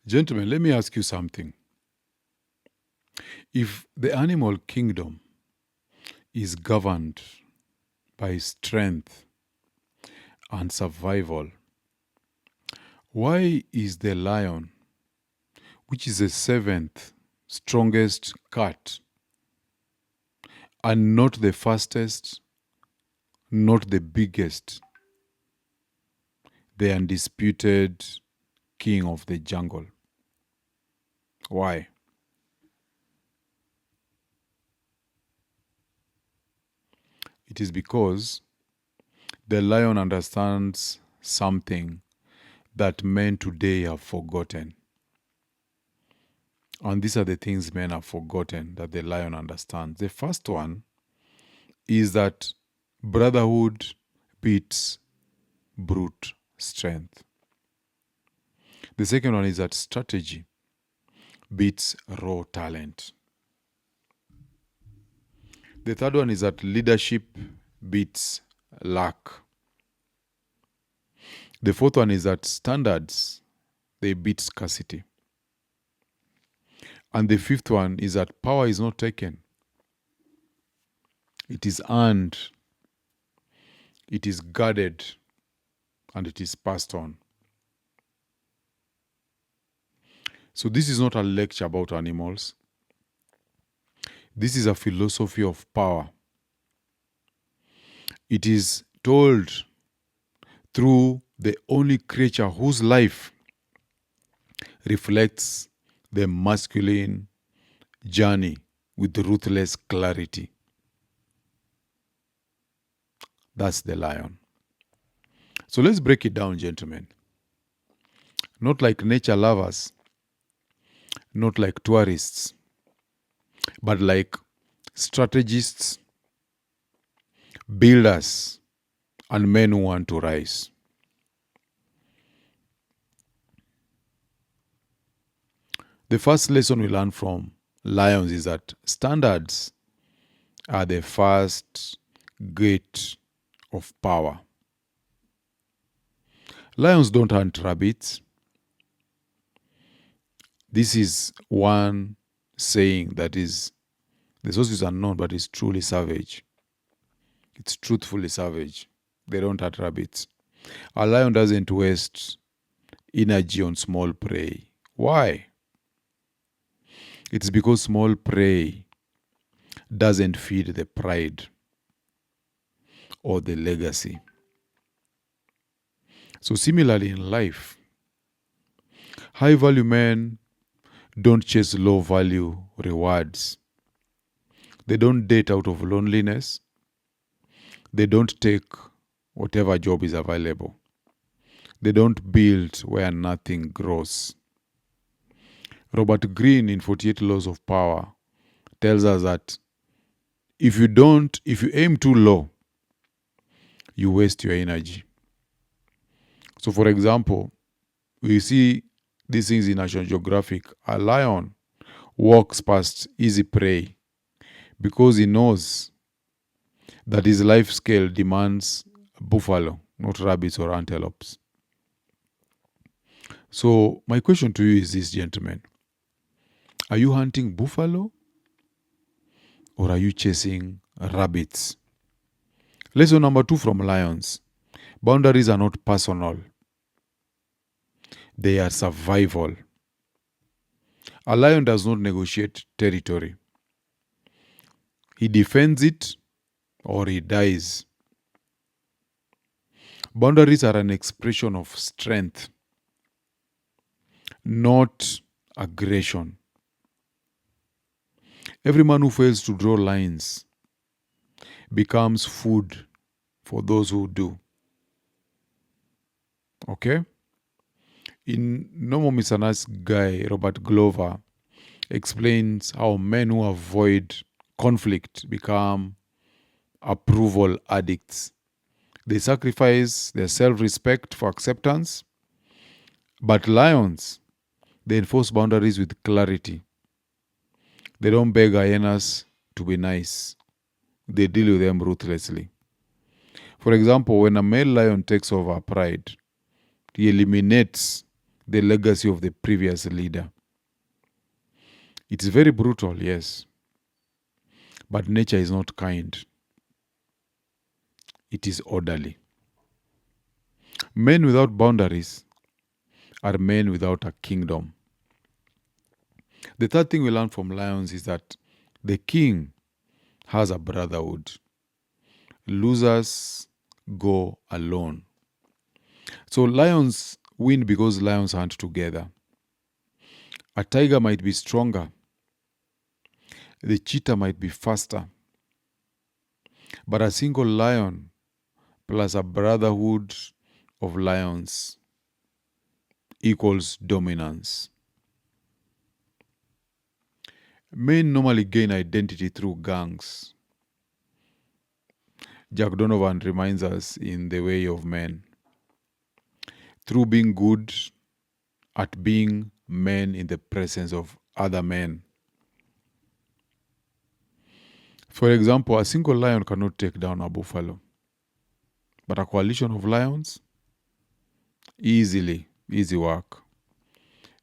Gentlemen, let me ask you something. If the animal kingdom is governed by strength and survival, why is the lion, which is the seventh strongest cat, and not the fastest, not the biggest, the undisputed king of the jungle? Why? It is because the lion understands something that men today have forgotten. And these are the things men have forgotten that the lion understands. The first one is that brotherhood beats brute strength. The second one is that strategy beats raw talent. The third one is that leadership beats luck. The fourth one is that standards, they beat scarcity. And the fifth one is that power is not taken. It is earned, it is guarded, and it is passed on. So this is not a lecture about animals. This is a philosophy of power. It is told through the only creature whose life reflects the masculine journey with ruthless clarity. That's the lion. So let's break it down, gentlemen. Not like nature lovers, not like tourists, but like strategists, builders, and men who want to rise. The first lesson we learn from lions is that standards are the first gate of power. Lions don't hunt rabbits. This is one saying that is, the source is unknown, but it's truly savage. It's truthfully savage. They don't hunt rabbits. A lion doesn't waste energy on small prey. Why? It's because small prey doesn't feed the pride or the legacy. So similarly in life, high value men don't chase low value rewards. They don't date out of loneliness. They don't take whatever job is available. They don't build where nothing grows. Robert Greene in 48 Laws of Power tells us that if you aim too low, you waste your energy. So for example, we see these things in National Geographic. A lion walks past easy prey because he knows that his life scale demands buffalo, not rabbits or antelopes. So my question to you is this, gentlemen. Are you hunting buffalo or are you chasing rabbits? Lesson number 2 from lions. Boundaries are not personal. They are survival. A lion does not negotiate territory. He defends it or he dies. Boundaries are an expression of strength, not aggression. Every man who fails to draw lines becomes food for those who do. Okay? In No More Mr. Nice Guy, Robert Glover explains how men who avoid conflict become approval addicts. They sacrifice their self-respect for acceptance. But lions, they enforce boundaries with clarity. They don't beg hyenas to be nice. They deal with them ruthlessly. For example, when a male lion takes over pride, he eliminates the legacy of the previous leader. It's very brutal, yes, but nature is not kind. It is orderly. Men without boundaries are men without a kingdom. The third thing we learn from lions is that the king has a brotherhood. Losers go alone. So lions win because lions hunt together. A tiger might be stronger. The cheetah might be faster. But a single lion plus a brotherhood of lions equals dominance. Men normally gain identity through gangs. Jack Donovan reminds us in The Way of Men. Through being good at being men in the presence of other men. For example, a single lion cannot take down a buffalo. But a coalition of lions, easy work.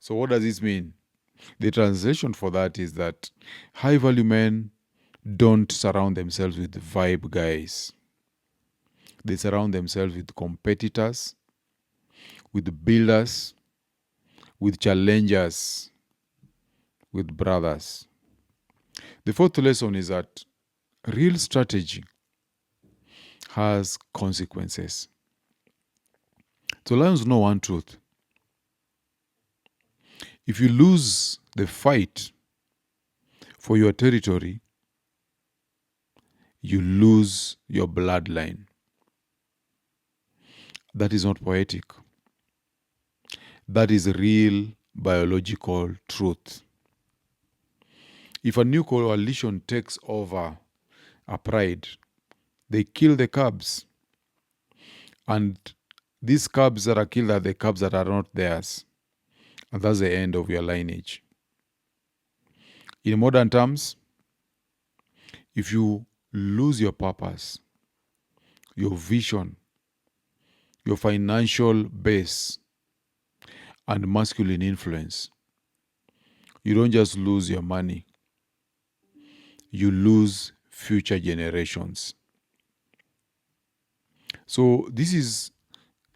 So what does this mean? The translation for that is that high value men don't surround themselves with vibe guys. They surround themselves with competitors, with builders, with challengers, with brothers. The fourth lesson is that real strategy has consequences. So lions know one truth. If you lose the fight for your territory, you lose your bloodline. That is not poetic. That is real biological truth. If a new coalition takes over a pride, they kill the cubs. And these cubs that are killed are the cubs that are not theirs. And that's the end of your lineage. In modern terms, if you lose your purpose, your vision, your financial base, and masculine influence, you don't just lose your money, you lose future generations. So this is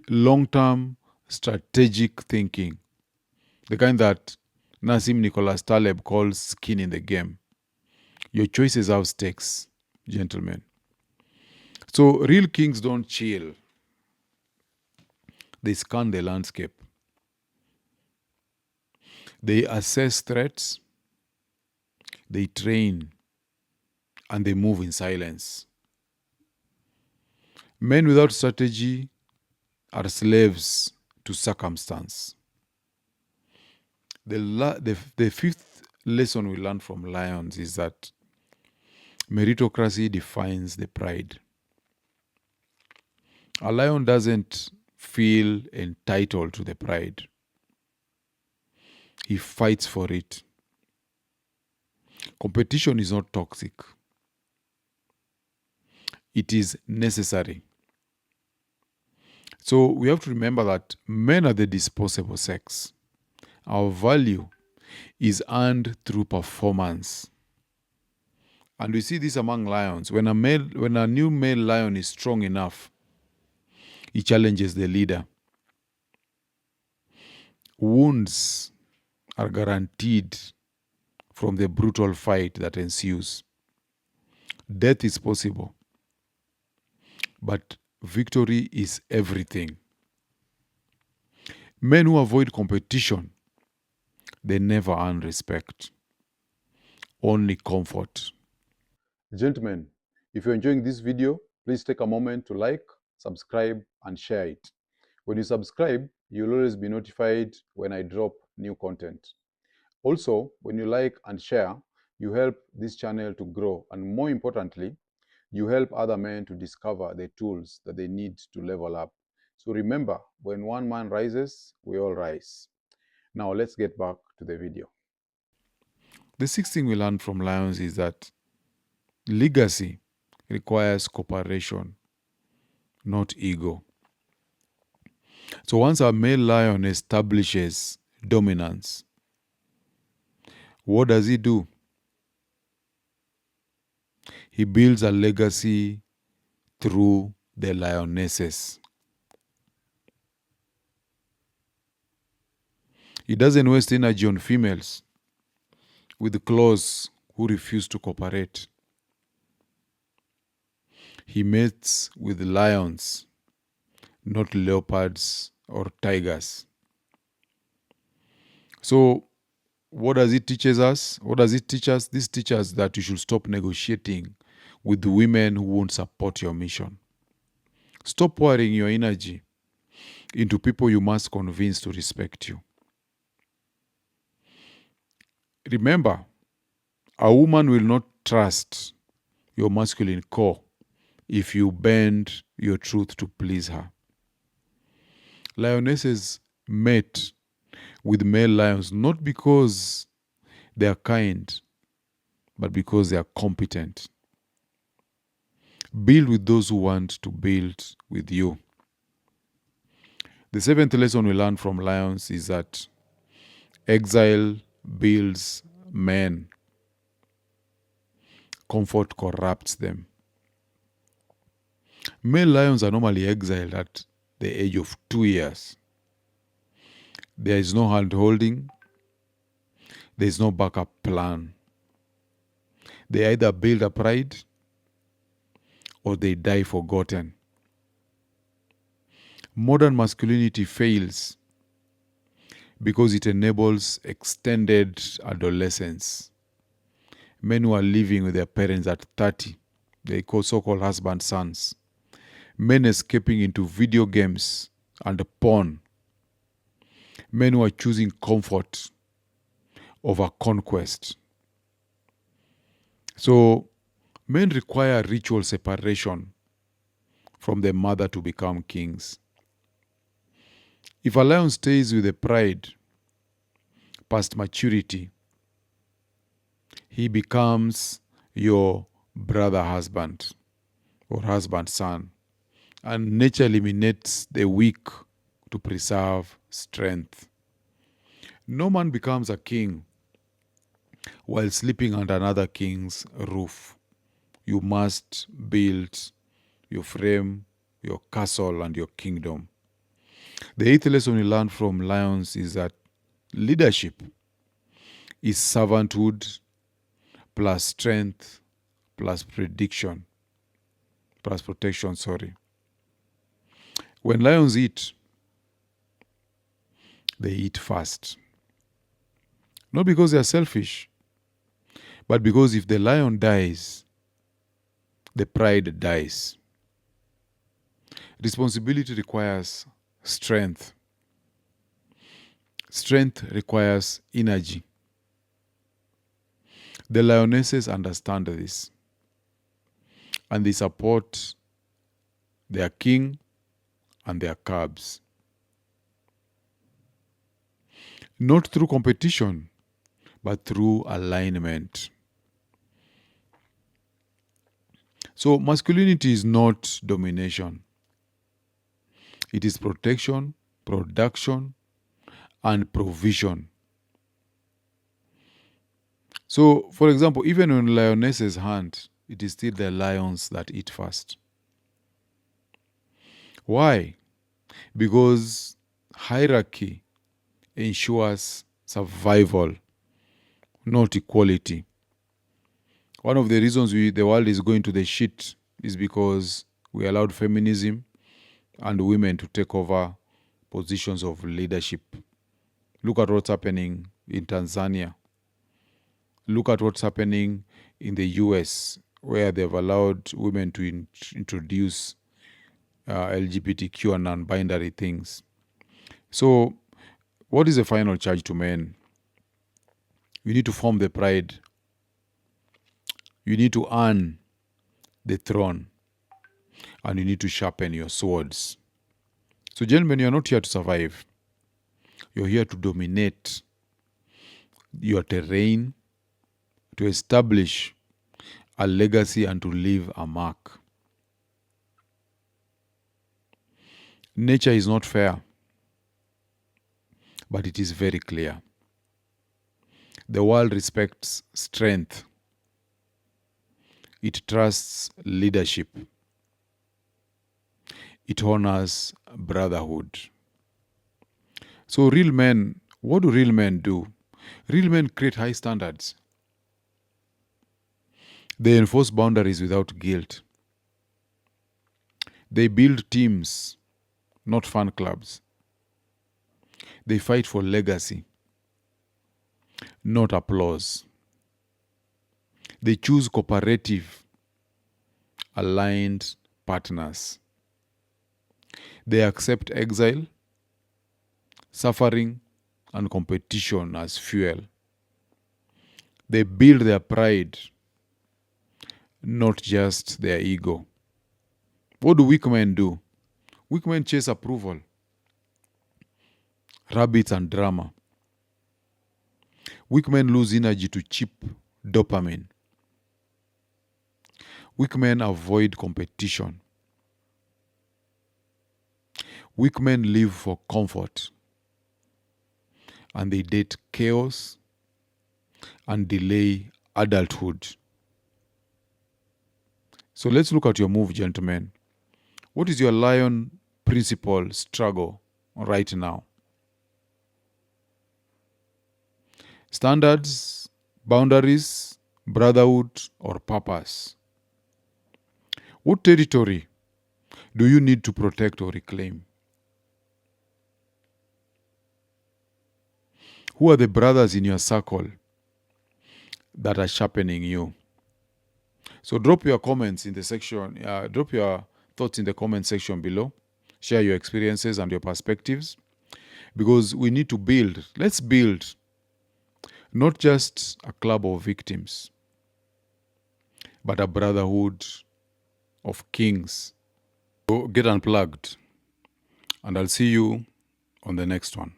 long-term strategic thinking, the kind that Nassim Nicholas Taleb calls skin in the game. Your choices have stakes, gentlemen. So real kings don't chill. They scan the landscape. They assess threats, they train, and they move in silence. Men without strategy are slaves to circumstance. The fifth lesson we learn from lions is that meritocracy defines the pride. A lion doesn't feel entitled to the pride. He fights for it. Competition is not toxic. It is necessary. So we have to remember that men are the disposable sex. Our value is earned through performance. And we see this among lions. When a new male lion is strong enough, he challenges the leader. Wounds are guaranteed from the brutal fight that ensues. Death is possible, but victory is everything. Men who avoid competition, they never earn respect, only comfort. Gentlemen, if you're enjoying this video, please take a moment to like, subscribe, and share it. When you subscribe, you'll always be notified when I drop new content. Also, when you like and share, you help this channel to grow, and more importantly, you help other men to discover the tools that they need to level up. So remember, when one man rises, we all rise. Now let's get back to the video. The sixth thing we learned from lions is that legacy requires cooperation, not ego. So once a male lion establishes dominance, what does he do? He builds a legacy through the lionesses. He doesn't waste energy on females with claws who refuse to cooperate. He mates with lions, not leopards or tigers. So what does it teach us? What does it teach us? This teaches us that you should stop negotiating with the women who won't support your mission. Stop pouring your energy into people you must convince to respect you. Remember, a woman will not trust your masculine core if you bend your truth to please her. Lionesses mate with male lions not because they are kind, but because they are competent. Build with those who want to build with you. The seventh lesson we learn from lions is that exile builds men. Comfort corrupts them. Male lions are normally exiled at the age of 2 years. There is no hand holding. There is no backup plan. They either build a pride or they die forgotten. Modern masculinity fails because it enables extended adolescence. Men who are living with their parents at 30, they call so-called husband sons. Men escaping into video games and porn. Men who are choosing comfort over conquest. So men require ritual separation from their mother to become kings. If a lion stays with a pride past maturity, he becomes your brother husband or husband son. And nature eliminates the weak to preserve strength. No man becomes a king while sleeping under another king's roof. You must build your frame, your castle, and your kingdom. The eighth lesson we learn from lions is that leadership is servanthood plus strength plus protection. When lions eat, they eat fast. Not because they are selfish, but because if the lion dies, the pride dies. Responsibility requires strength. Strength requires energy. The lionesses understand this, and they support their king and their cubs. Not through competition, but through alignment. So masculinity is not domination. It is protection, production, and provision. So, for example, even when lionesses hunt, it is still the lions that eat first. Why? Because hierarchy ensures survival, not equality. One of the reasons the world is going to the shit is because we allowed feminism and women to take over positions of leadership. Look at what's happening in Tanzania. Look at what's happening in the US, where they've allowed women to introduce LGBTQ and non-binary things. So, what is the final charge to men? You need to form the pride. You need to earn the throne. And you need to sharpen your swords. So, gentlemen, you're not here to survive. You're here to dominate your terrain, to establish a legacy and to leave a mark. Nature is not fair. but it is very clear. The world respects strength. It trusts leadership. It honors brotherhood. So real men, what do real men do? Real men create high standards. They enforce boundaries without guilt. They build teams, not fan clubs. They fight for legacy, not applause. They choose cooperative, aligned partners. They accept exile, suffering, and competition as fuel. They build their pride, not just their ego. What do weak men do? Weak men chase approval, rabbits, and drama. Weak men lose energy to cheap dopamine. Weak men avoid competition. Weak men live for comfort. And they date chaos and delay adulthood. So let's look at your move, gentlemen. What is your lion principle struggle right now? Standards, boundaries, brotherhood, or purpose? What territory do you need to protect or reclaim? Who are the brothers in your circle that are sharpening you? So drop your comments in the section, drop your thoughts in the comment section below. Share your experiences and your perspectives, because we need to build. Let's build not just a club of victims, but a brotherhood of kings. So get unplugged, and I'll see you on the next one.